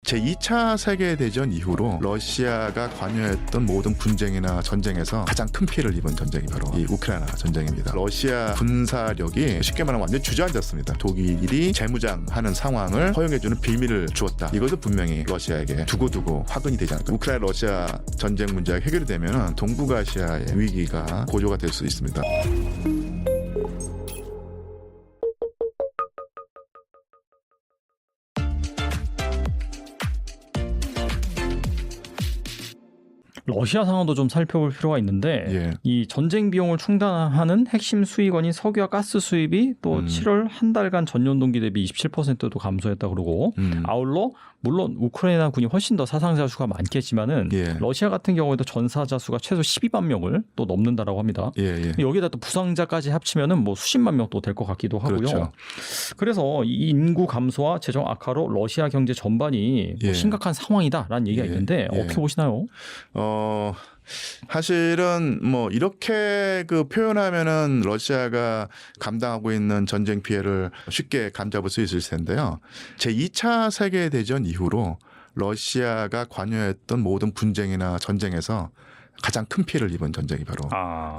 제2차 세계대전 이후로 러시아가 관여했던 모든 분쟁이나 전쟁에서 가장 큰 피해를 입은 전쟁이 바로 이 우크라이나 전쟁입니다. 러시아 군사력이 쉽게 말하면 완전히 주저앉았습니다. 독일이 재무장하는 상황을 허용해주는 빌미를 주었다. 이것은 분명히 러시아에게 두고두고 화근이 되지 않을까. 우크라이나 러시아 전쟁 문제가 해결이 되면 동북아시아의 위기가 고조가 될 수 있습니다. 러시아 상황도 좀 살펴볼 필요가 있는데 예. 이 전쟁 비용을 충당하는 핵심 수익원인 석유와 가스 수입이 또 7월 한 달간 전년 동기 대비 27%도 감소했다 그러고 아울러 물론 우크라이나 군이 훨씬 더 사상자 수가 많겠지만은 예. 러시아 같은 경우에도 전사자 수가 최소 12만 명을 또 넘는다라고 합니다. 예. 여기다 또 부상자까지 합치면은 뭐 수십만 명 또 될 것 같기도 하고요. 그렇죠. 그래서 이 인구 감소와 재정 악화로 러시아 경제 전반이 예. 뭐 심각한 상황이다라는 얘기가 예. 있는데 예. 어떻게 보시나요? 사실은 뭐 이렇게 그 표현하면은 러시아가 감당하고 있는 전쟁 피해를 쉽게 감잡을 수 있을 텐데요. 제2차 세계대전 이후로 러시아가 관여했던 모든 분쟁이나 전쟁에서 가장 큰 피해를 입은 전쟁이 바로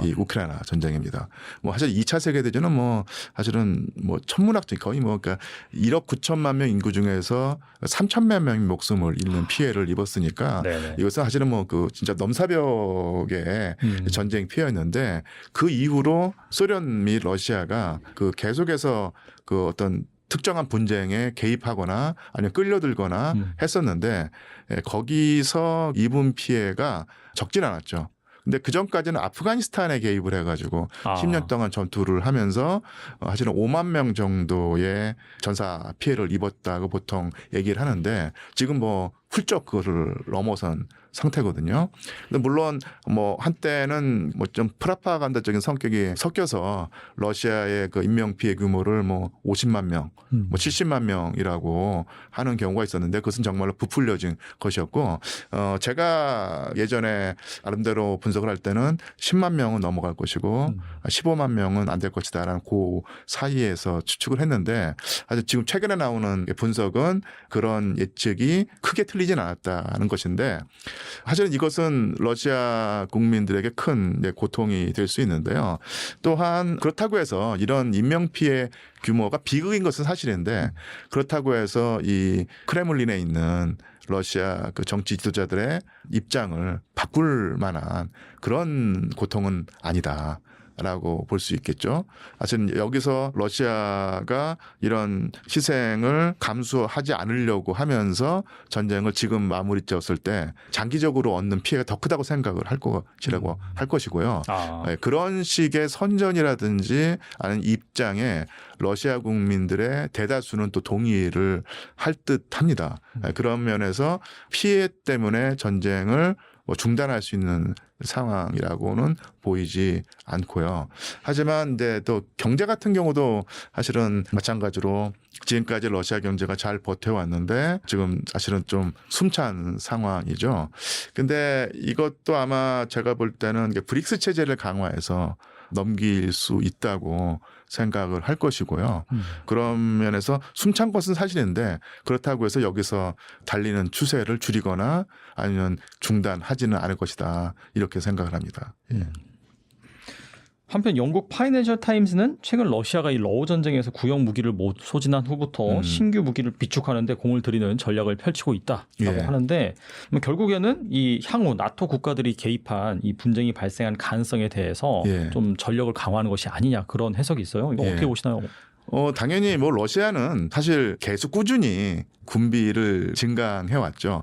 이 우크라이나 전쟁입니다. 뭐 사실 2차 세계대전은 뭐 사실은 뭐 천문학적 거의 뭐 그러니까 1억 9천만 명 인구 중에서 3천만 명이 목숨을 잃는 피해를 입었으니까 네네. 이것은 사실은 뭐 그 진짜 넘사벽의 전쟁 피해였는데 그 이후로 소련 및 러시아가 그 계속해서 그 어떤 특정한 분쟁에 개입하거나 아니면 끌려들거나 했었는데 거기서 입은 피해가 적진 않았죠. 근데 그 전까지는 아프가니스탄에 개입을 해가지고 10년 동안 전투를 하면서 사실은 5만 명 정도의 전사 피해를 입었다고 보통 얘기를 하는데 지금 뭐 훌쩍 그거를 넘어선 상태거든요. 근데 물론 뭐 한때는 뭐 좀 프라파간다적인 성격이 섞여서 러시아의 그 인명 피해 규모를 뭐 50만 명, 뭐 70만 명이라고 하는 경우가 있었는데 그것은 정말로 부풀려진 것이었고 제가 예전에 나름대로 분석을 할 때는 10만 명은 넘어갈 것이고 15만 명은 안 될 것이다라는 그 사이에서 추측을 했는데 아주 지금 최근에 나오는 분석은 그런 예측이 크게 틀리진 않았다는 것인데 사실은 이것은 러시아 국민들에게 큰 고통이 될 수 있는데요. 또한 그렇다고 해서 이런 인명피해 규모가 비극인 것은 사실인데 그렇다고 해서 이 크레물린에 있는 러시아 그 정치 지도자들의 입장을 바꿀 만한 그런 고통은 아니다. 라고 볼 수 있겠죠. 사실 여기서 러시아가 이런 희생을 감수하지 않으려고 하면서 전쟁을 지금 마무리 지었을 때 장기적으로 얻는 피해가 더 크다고 생각을 할 것이라고 할 것이고요. 그런 식의 선전이라든지 아니면 입장에 러시아 국민들의 대다수는 또 동의를 할 듯합니다. 그런 면에서 피해 때문에 전쟁을 중단할 수 있는 상황이라고는 보이지 않고요. 하지만 근데 또 경제 같은 경우도 사실은 마찬가지로 지금까지 러시아 경제가 잘 버텨왔는데 지금 사실은 좀 숨찬 상황이죠. 근데 이것도 아마 제가 볼 때는 브릭스 체제를 강화해서 넘길 수 있다고 생각을 할 것이고요. 그런 면에서 숨찬 것은 사실인데 그렇다고 해서 여기서 달리는 추세를 줄이거나 아니면 중단하지는 않을 것이다. 이렇게 생각을 합니다. 예. 한편 영국 파이낸셜 타임스는 최근 러시아가 이 러우 전쟁에서 구형 무기를 못 소진한 후부터 신규 무기를 비축하는데 공을 들이는 전략을 펼치고 있다라고 하는데 결국에는 이 향후 나토 국가들이 개입한 이 분쟁이 발생한 가능성에 대해서 좀 전력을 강화하는 것이 아니냐 그런 해석이 있어요. 이거 어떻게 보시나요? 당연히 뭐 러시아는 사실 계속 꾸준히 군비를 증강해 왔죠.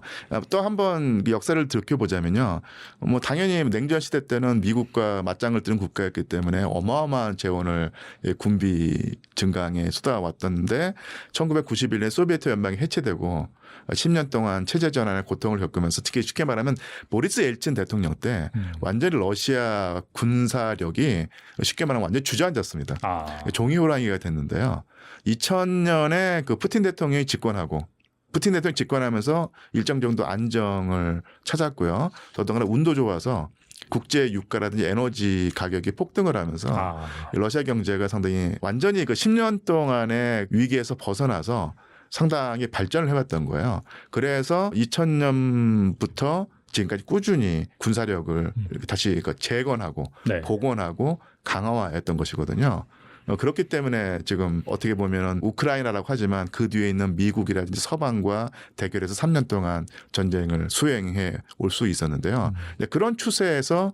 또 한번 역사를 들여보자면요. 뭐 당연히 냉전 시대 때는 미국과 맞짱을 뜨는 국가였기 때문에 어마어마한 재원을 군비 증강에 쏟아왔던데 1991년 소비에트 연방이 해체되고 10년 동안 체제 전환의 고통을 겪으면서 특히 쉽게 말하면 보리스 엘친 대통령 때 완전히 러시아 군사력이 쉽게 말하면 완전히 주저앉았습니다. 종이 호랑이가 됐는데요. 2000년에 그 푸틴 대통령이 집권하고 푸틴 대통령이 집권하면서 일정 정도 안정을 찾았고요. 더더군다나 운도 좋아서 국제 유가라든지 에너지 가격이 폭등을 하면서 러시아 경제가 상당히 완전히 그 10년 동안의 위기에서 벗어나서 상당히 발전을 해왔던 거예요. 그래서 2000년부터 지금까지 꾸준히 군사력을 이렇게 다시 재건하고 네. 복원하고 강화했던 것이거든요. 그렇기 때문에 지금 어떻게 보면은 우크라이나라고 하지만 그 뒤에 있는 미국이라든지 서방과 대결해서 3년 동안 전쟁을 수행해 올 수 있었는데요. 그런 추세에서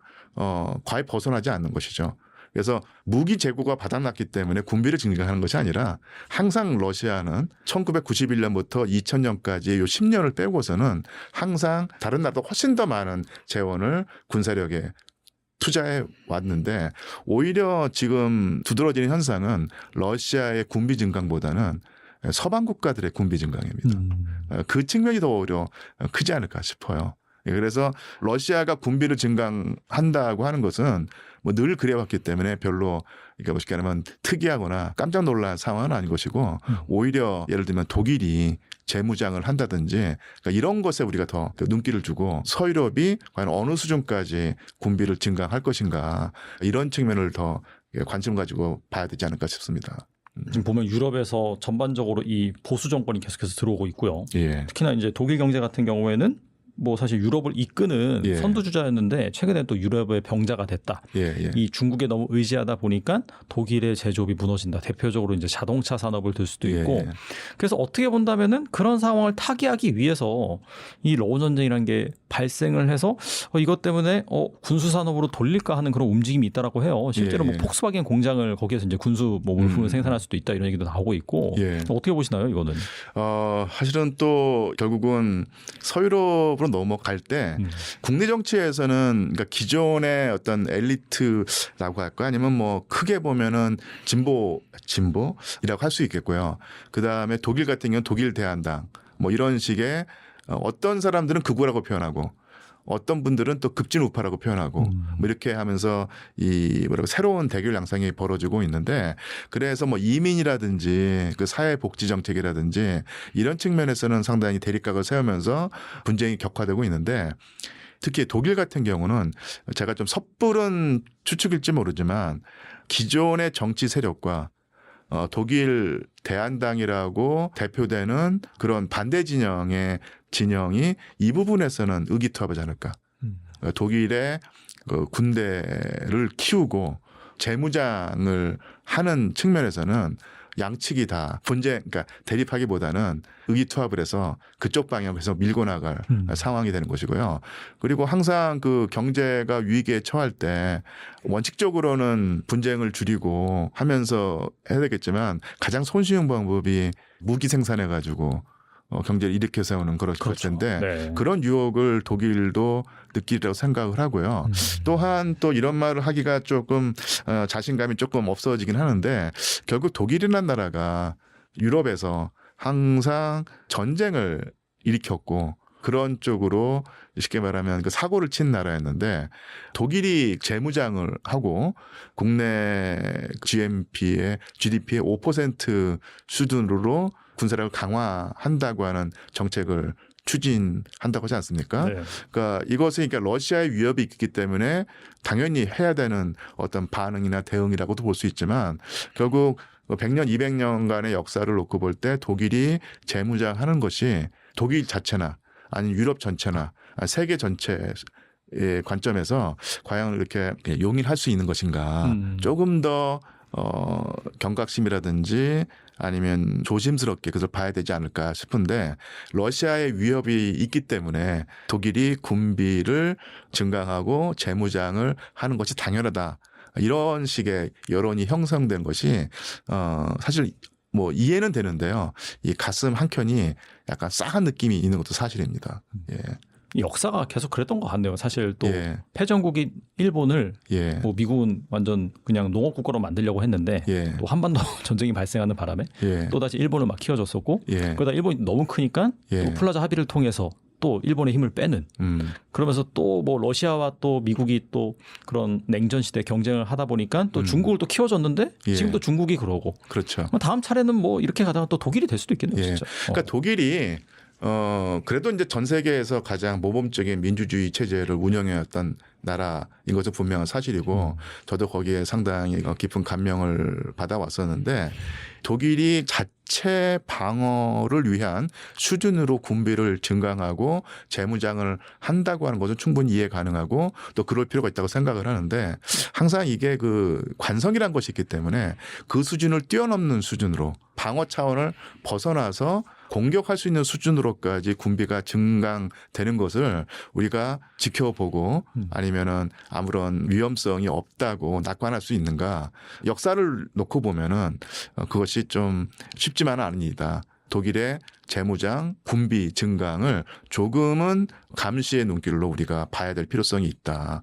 과히 벗어나지 않는 것이죠. 그래서 무기 재고가 바닥났기 때문에 군비를 증강하는 것이 아니라 항상 러시아는 1991년부터 2000년까지 요 10년을 빼고서는 항상 다른 나라보다 훨씬 더 많은 재원을 군사력에 투자해 왔는데 오히려 지금 두드러지는 현상은 러시아의 군비 증강보다는 서방 국가들의 군비 증강입니다. 그 측면이 더 오히려 크지 않을까 싶어요. 그래서 러시아가 군비를 증강한다고 하는 것은 뭐 늘 그래왔기 때문에 별로 그러니까 쉽게 말하면 특이하거나 깜짝 놀란 상황은 아닌 것이고 오히려 예를 들면 독일이 재무장을 한다든지 그러니까 이런 것에 우리가 더 눈길을 주고 서유럽이 과연 어느 수준까지 군비를 증강할 것인가 이런 측면을 더 관심 가지고 봐야 되지 않을까 싶습니다. 지금 보면 유럽에서 전반적으로 이 보수 정권이 계속해서 들어오고 있고요. 예. 특히나 이제 독일 경제 같은 경우에는 뭐 사실 유럽을 이끄는 예. 선두주자였는데 최근에 또 유럽의 병자가 됐다. 예. 이 중국에 너무 의지하다 보니까 독일의 제조업이 무너진다. 대표적으로 이제 자동차 산업을 들 수도 있고. 예. 그래서 어떻게 본다면은 그런 상황을 타개하기 위해서 이 러우 전쟁이라는 게 발생을 해서 이것 때문에 군수 산업으로 돌릴까 하는 그런 움직임이 있다라고 해요. 실제로 뭐 폭스바겐 공장을 거기에서 이제 군수 뭐 물품을 생산할 수도 있다 이런 얘기도 나오고 있고. 예. 어떻게 보시나요, 이거는? 사실은 또 결국은 서유럽으로 넘어갈 때 국내 정치에서는 그러니까 기존의 어떤 엘리트라고 할까 아니면 뭐 크게 보면은 진보이라고 할 수 있겠고요. 그 다음에 독일 같은 경우는 독일 대한당 뭐 이런 식의 어떤 사람들은 극우라고 표현하고 어떤 분들은 또 급진 우파라고 표현하고 뭐 이렇게 하면서 이 뭐라고 새로운 대결 양상이 벌어지고 있는데 그래서 뭐 이민이라든지 그 사회복지 정책이라든지 이런 측면에서는 상당히 대립각을 세우면서 분쟁이 격화되고 있는데 특히 독일 같은 경우는 제가 좀 섣부른 추측일지 모르지만 기존의 정치 세력과 독일 대한당이라고 대표되는 그런 반대 진영이 이 부분에서는 의기투합하지 않을까. 독일의 그 군대를 키우고 재무장을 하는 측면에서는 양측이 다 그러니까 대립하기보다는 의기투합을 해서 그쪽 방향으로 해서 밀고 나갈 상황이 되는 것이고요. 그리고 항상 그 경제가 위기에 처할 때 원칙적으로는 분쟁을 줄이고 하면서 해야 되겠지만 가장 손쉬운 방법이 무기 생산해 가지고 경제를 일으켜 세우는 그럴 텐데 네. 그런 유혹을 독일도 느끼리라고 생각을 하고요. 또한 또 이런 말을 하기가 조금 자신감이 조금 없어지긴 하는데 결국 독일이라는 나라가 유럽에서 항상 전쟁을 일으켰고 그런 쪽으로 쉽게 말하면 그 사고를 친 나라였는데 독일이 재무장을 하고 국내 GDP의 5% 수준으로 군사력을 강화한다고 하는 정책을 추진한다고 하지 않습니까? 네. 그러니까 이것은 그러니까 러시아의 위협이 있기 때문에 당연히 해야 되는 어떤 반응이나 대응이라고도 볼 수 있지만 결국 100년, 200년간의 역사를 놓고 볼 때 독일이 재무장하는 것이 독일 자체나 아니면 유럽 전체나 세계 전체의 관점에서 과연 이렇게 용인할 수 있는 것인가 조금 더 경각심이라든지 아니면 조심스럽게 그것을 봐야 되지 않을까 싶은데 러시아의 위협이 있기 때문에 독일이 군비를 증강하고 재무장을 하는 것이 당연하다. 이런 식의 여론이 형성된 것이 사실 뭐 이해는 되는데요. 이 가슴 한켠이 약간 싸한 느낌이 있는 것도 사실입니다. 예. 역사가 계속 그랬던 것 같네요. 사실 또 예. 패전국인 일본을 예. 뭐 미국은 완전 그냥 농업 국가로 만들려고 했는데 예. 또 한반도 전쟁이 발생하는 바람에 예. 또 다시 일본을 막 키워줬었고 예. 그러다 일본이 너무 크니까 예. 또 플라자 합의를 통해서 또 일본의 힘을 빼는 그러면서 또 뭐 러시아와 또 미국이 또 그런 냉전 시대 경쟁을 하다 보니까 또 중국을 또 키워줬는데 예. 지금도 중국이 그러고 그렇죠. 다음 차례는 뭐 이렇게 가다가 또 독일이 될 수도 있겠네요. 예. 진짜. 그러니까 독일이 그래도 이제 전 세계에서 가장 모범적인 민주주의 체제를 운영해왔던 나라인 것은 분명한 사실이고 저도 거기에 상당히 깊은 감명을 받아왔었는데 독일이 자체 방어를 위한 수준으로 군비를 증강하고 재무장을 한다고 하는 것은 충분히 이해 가능하고 또 그럴 필요가 있다고 생각을 하는데 항상 이게 그 관성이란 것이 있기 때문에 그 수준을 뛰어넘는 수준으로 방어 차원을 벗어나서 공격할 수 있는 수준으로까지 군비가 증강되는 것을 우리가 지켜보고 아니면은 아무런 위험성이 없다고 낙관할 수 있는가. 역사를 놓고 보면은 그것이 좀 쉽지만은 않습니다. 독일의 재무장, 군비 증강을 조금은 감시의 눈길로 우리가 봐야 될 필요성이 있다.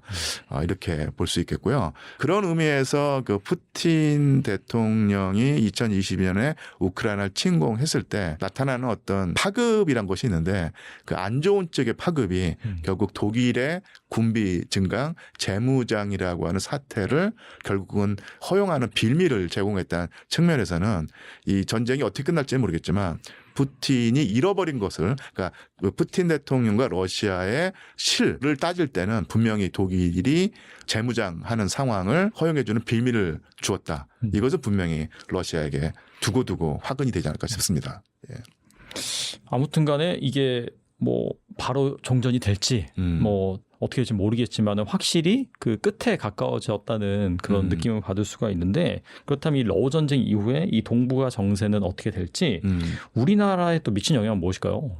이렇게 볼 수 있겠고요. 그런 의미에서 그 푸틴 대통령이 2022년에 우크라이나를 침공했을 때 나타나는 어떤 파급이란 것이 있는데 그 안 좋은 쪽의 파급이 결국 독일의 군비 증강, 재무장이라고 하는 사태를 결국은 허용하는 빌미를 제공했다는 측면에서는 이 전쟁이 어떻게 끝날지는 모르겠지만 푸틴이 잃어버린 것을 그러니까 푸틴 대통령과 러시아의 실을 따질 때는 분명히 독일이 재무장하는 상황을 허용해주는 빌미를 주었다. 이것은 분명히 러시아에게 두고두고 화근이 되지 않을까 싶습니다. 예. 아무튼 간에 이게 뭐 바로 종전이 될지 뭐 어떻게 될지 모르겠지만 확실히 그 끝에 가까워졌다는 그런 느낌을 받을 수가 있는데 그렇다면 이 러우 전쟁 이후에 이 동북아 정세는 어떻게 될지 우리나라에 또 미친 영향은 무엇일까요?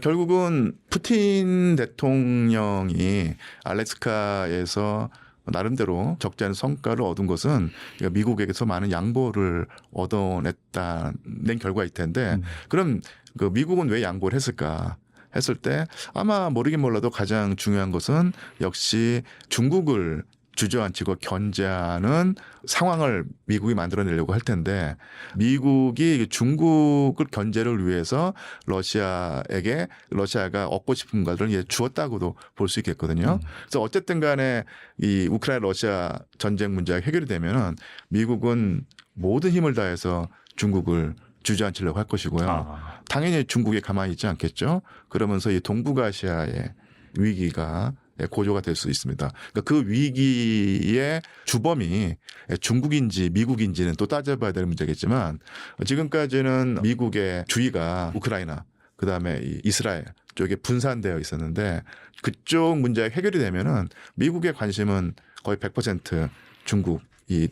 결국은 푸틴 대통령이 알래스카에서 나름대로 적지 않은 성과를 얻은 것은 미국에게서 많은 양보를 얻어냈다는 결과일 텐데 그럼 그 미국은 왜 양보를 했을까? 했을 때 아마 모르긴 몰라도 가장 중요한 것은 역시 중국을 주저앉히고 견제하는 상황을 미국이 만들어내려고 할 텐데 미국이 중국을 견제를 위해서 러시아가 얻고 싶은 것을 주었다고도 볼 수 있겠거든요. 그래서 어쨌든 간에 이 우크라이나 러시아 전쟁 문제가 해결이 되면은 미국은 모든 힘을 다해서 중국을 주저앉히려고 할 것이고요. 당연히 중국이 가만히 있지 않겠죠. 그러면서 이 동북아시아의 위기가 고조가 될 수 있습니다. 그러니까 그 위기의 주범이 중국인지 미국인지는 또 따져봐야 될 문제겠지만 지금까지는 미국의 주의가 우크라이나 그다음에 이스라엘 쪽에 분산되어 있었는데 그쪽 문제가 해결이 되면은 미국의 관심은 거의 100% 중국 이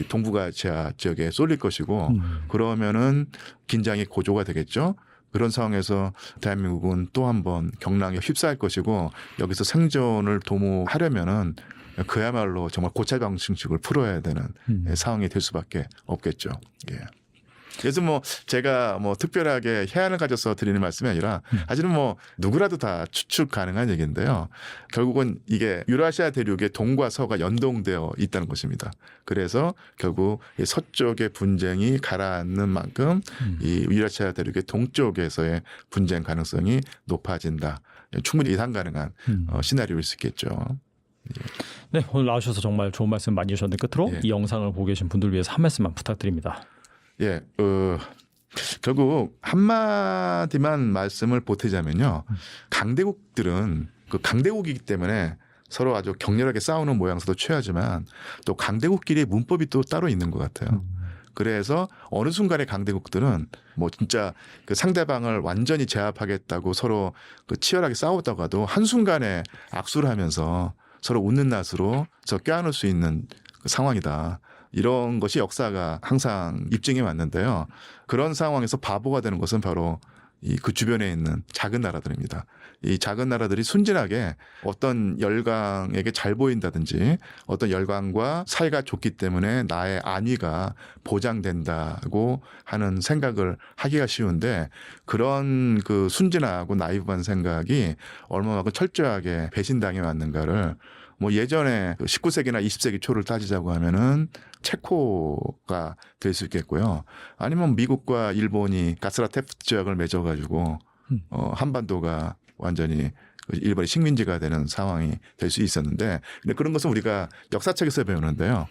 동북아시아 지역에 쏠릴 것이고 그러면은 긴장이 고조가 되겠죠. 그런 상황에서 대한민국은 또 한 번 경랑에 휩싸일 것이고 여기서 생존을 도모하려면은 그야말로 정말 고찰방식을 풀어야 되는 상황이 될 수밖에 없겠죠. 예. 그래서 뭐 제가 뭐 특별하게 해안을 가져서 드리는 말씀이 아니라 사실은 뭐 누구라도 다 추측 가능한 얘기인데요. 결국은 이게 유라시아 대륙의 동과 서가 연동되어 있다는 것입니다. 그래서 결국 이 서쪽의 분쟁이 가라앉는 만큼 이 유라시아 대륙의 동쪽에서의 분쟁 가능성이 높아진다. 충분히 예상 가능한 시나리오일 수 있겠죠. 예. 네, 오늘 나와주셔서 정말 좋은 말씀 많이 주셨는데 끝으로 예. 이 영상을 보고 계신 분들 위해서 한 말씀만 부탁드립니다. 예, 결국 한마디만 말씀을 보태자면요. 강대국들은 그 강대국이기 때문에 서로 아주 격렬하게 싸우는 모양새도 취하지만 또 강대국끼리 문법이 또 따로 있는 것 같아요. 그래서 어느 순간에 강대국들은 뭐 진짜 그 상대방을 완전히 제압하겠다고 서로 그 치열하게 싸웠다가도 한순간에 악수를 하면서 서로 웃는 낯으로 서로 껴안을 수 있는 그 상황이다. 이런 것이 역사가 항상 입증해 왔는데요. 그런 상황에서 바보가 되는 것은 바로 그 주변에 있는 작은 나라들입니다. 이 작은 나라들이 순진하게 어떤 열강에게 잘 보인다든지 어떤 열강과 사이가 좋기 때문에 나의 안위가 보장된다고 하는 생각을 하기가 쉬운데 그런 그 순진하고 나이브한 생각이 얼마만큼 철저하게 배신당해 왔는가를 뭐 예전에 19세기나 20세기 초를 따지자고 하면은 체코가 될 수 있겠고요. 아니면 미국과 일본이 가스라테프트 조약을 맺어가지고 한반도가 완전히 일본의 식민지가 되는 상황이 될 수 있었는데 근데 그런 것은 우리가 역사책에서 배우는데요.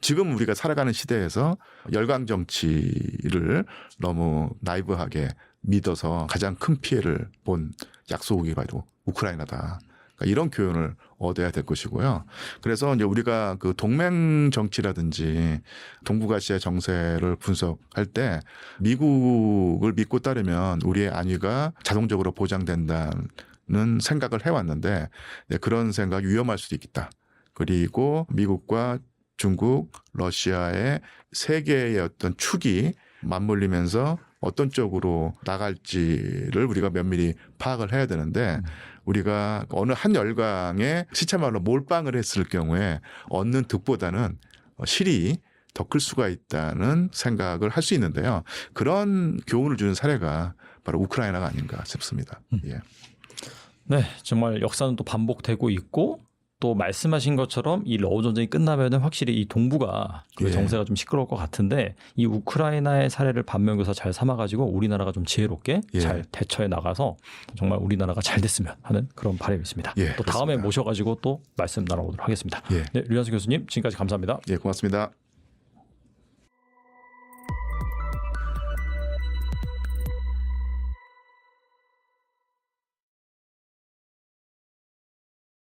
지금 우리가 살아가는 시대에서 열강 정치를 너무 나이브하게 믿어서 가장 큰 피해를 본 약소국이 바로 우크라이나다. 그러니까 이런 교훈을 얻어야 될 것이고요. 그래서 이제 우리가 그 동맹 정치라든지 동북아시아 정세를 분석할 때 미국을 믿고 따르면 우리의 안위가 자동적으로 보장된다는 생각을 해왔는데 그런 생각이 위험할 수도 있겠다. 그리고 미국과 중국, 러시아의 세계의 어떤 축이 맞물리면서 어떤 쪽으로 나갈지를 우리가 면밀히 파악을 해야 되는데 우리가 어느 한 열강에 시체말로 몰빵을 했을 경우에 얻는 득보다는 실이 더 클 수가 있다는 생각을 할 수 있는데요. 그런 교훈을 주는 사례가 바로 우크라이나가 아닌가 싶습니다. 예. 네, 정말 역사는 또 반복되고 있고 또 말씀하신 것처럼 이 러우 전쟁이 끝나면은 확실히 이 동북아 그 예. 정세가 좀 시끄러울 것 같은데 이 우크라이나의 사례를 반면교사 잘 삼아가지고 우리나라가 좀 지혜롭게 예. 잘 대처해 나가서 정말 우리나라가 잘 됐으면 하는 그런 바람이 있습니다. 예, 또 다음에 그렇습니다. 모셔가지고 또 말씀 나눠보도록 하겠습니다. 예. 네, 류현수 교수님 지금까지 감사합니다. 예, 고맙습니다.